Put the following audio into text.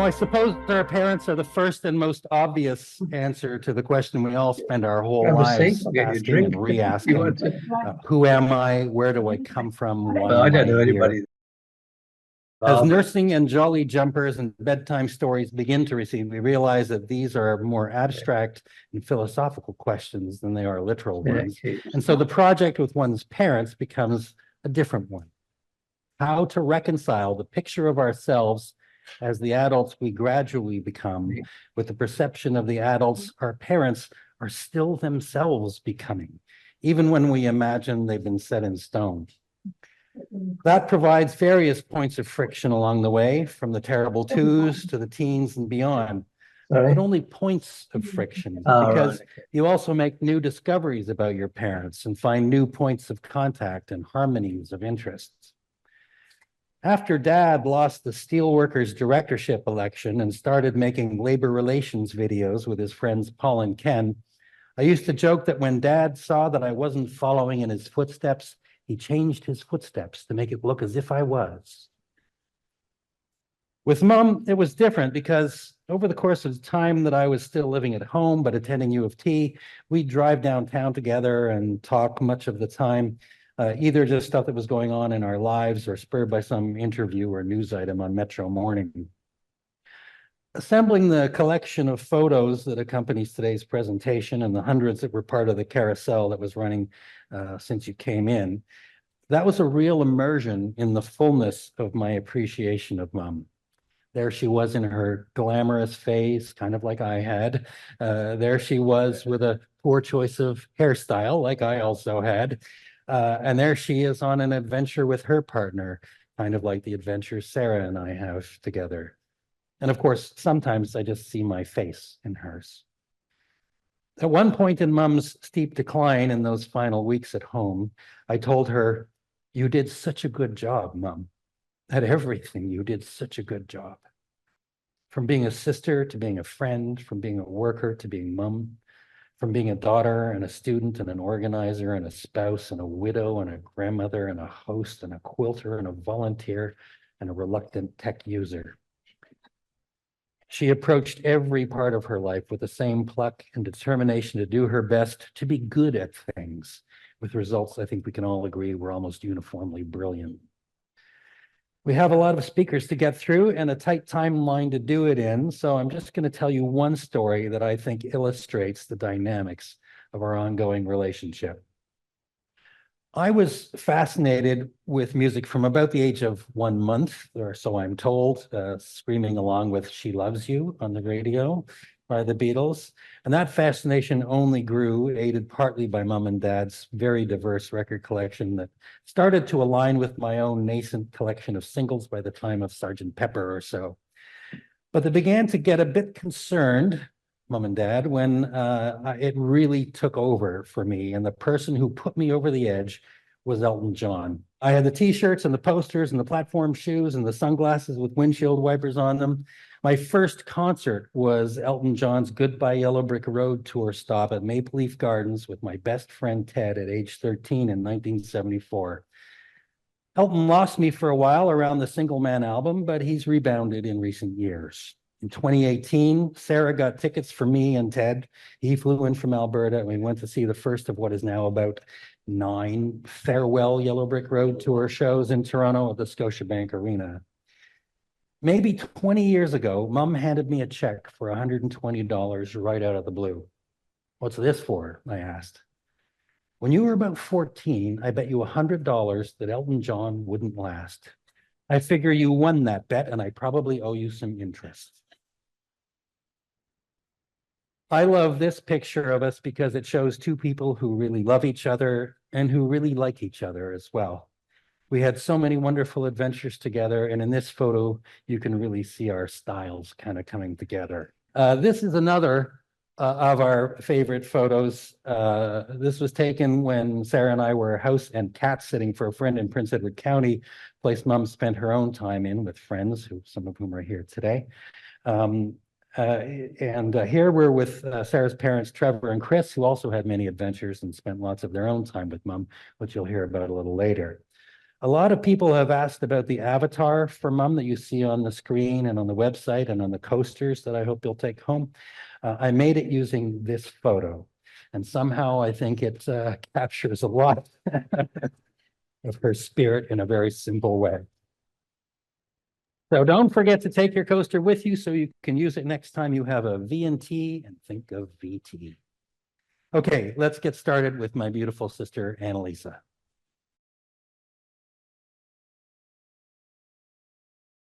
I suppose our parents are the first and most obvious answer to the question we all spend our whole Grab a lives seat, I'll get you a asking and drink. You re-asking. want to? Who am I? Where do I come from? Why Well, I am don't I know here? anybody. As nursing and jolly jumpers and bedtime stories begin to recede, we realize that these are more abstract and philosophical questions than they are literal ones. And so the project with one's parents becomes a different one. How to reconcile the picture of ourselves as the adults we gradually become with the perception of the adults our parents are still themselves becoming, even when we imagine they've been set in stone. That provides various points of friction along the way, from the terrible twos to the teens and beyond, but only points of friction, because you also make new discoveries about your parents and find new points of contact and harmonies of interests. After Dad lost the Steelworkers directorship election and started making labor relations videos with his friends Paul and Ken, I used to joke that when Dad saw that I wasn't following in his footsteps, he changed his footsteps to make it look as if I was. With Mom, it was different because over the course of the time that I was still living at home but attending U of T, we'd drive downtown together and talk much of the time, either just stuff that was going on in our lives or spurred by some interview or news item on Metro Morning. Assembling the collection of photos that accompanies today's presentation and the hundreds that were part of the carousel that was running since you came in, that was a real immersion in the fullness of my appreciation of Mom. There she was in her glamorous phase, kind of like I had. There she was with a poor choice of hairstyle, like I also had. And there she is on an adventure with her partner, kind of like the adventure Sarah and I have together. And of course, sometimes I just see my face in hers. At one point in Mom's steep decline in those final weeks at home, I told her, "You did such a good job, Mom. At everything, you did such a good job. From being a sister to being a friend, from being a worker to being Mom, from being a daughter and a student and an organizer and a spouse and a widow and a grandmother and a host and a quilter and a volunteer and a reluctant tech user." She approached every part of her life with the same pluck and determination to do her best to be good at things, with results I think we can all agree were almost uniformly brilliant. We have a lot of speakers to get through and a tight timeline to do it in, so I'm just going to tell you one story that I think illustrates the dynamics of our ongoing relationship. I was fascinated with music from about the age of 1 month, or so I'm told, screaming along with "She Loves You" on the radio by the Beatles. And that fascination only grew, aided partly by Mom and Dad's very diverse record collection that started to align with my own nascent collection of singles by the time of Sgt. Pepper or so. But they began to get a bit concerned, Mom and Dad, when it really took over for me. And the person who put me over the edge was Elton John. I had the t-shirts and the posters and the platform shoes and the sunglasses with windshield wipers on them. My first concert was Elton John's Goodbye Yellow Brick Road tour stop at Maple Leaf Gardens with my best friend Ted at age 13 in 1974. Elton lost me for a while around the Single Man album, but he's rebounded in recent years. In 2018, Sarah got tickets for me and Ted. He flew in from Alberta, and we went to see the first of what is now about 9 farewell Yellow Brick Road tour shows in Toronto at the Scotiabank Arena. Maybe 20 years ago, Mom handed me a check for $120 right out of the blue. "What's this for?" I asked. "When you were about 14, I bet you $100 that Elton John wouldn't last. I figure you won that bet, and I probably owe you some interest." I love this picture of us because it shows two people who really love each other and who really like each other as well. We had so many wonderful adventures together, and in this photo, you can really see our styles kind of coming together. This is another of our favorite photos. This was taken when Sarah and I were house and cat sitting for a friend in Prince Edward County, place Mom spent her own time in with friends, some of whom are here today. Here we're with Sarah's parents, Trevor and Chris, who also had many adventures and spent lots of their own time with Mom, which you'll hear about a little later. A lot of people have asked about the avatar for Mom that you see on the screen and on the website and on the coasters that I hope you'll take home. I made it using this photo, and somehow I think it captures a lot of her spirit in a very simple way. So don't forget to take your coaster with you so you can use it next time you have a V&T and think of VT. Okay, let's get started with my beautiful sister, Annalisa.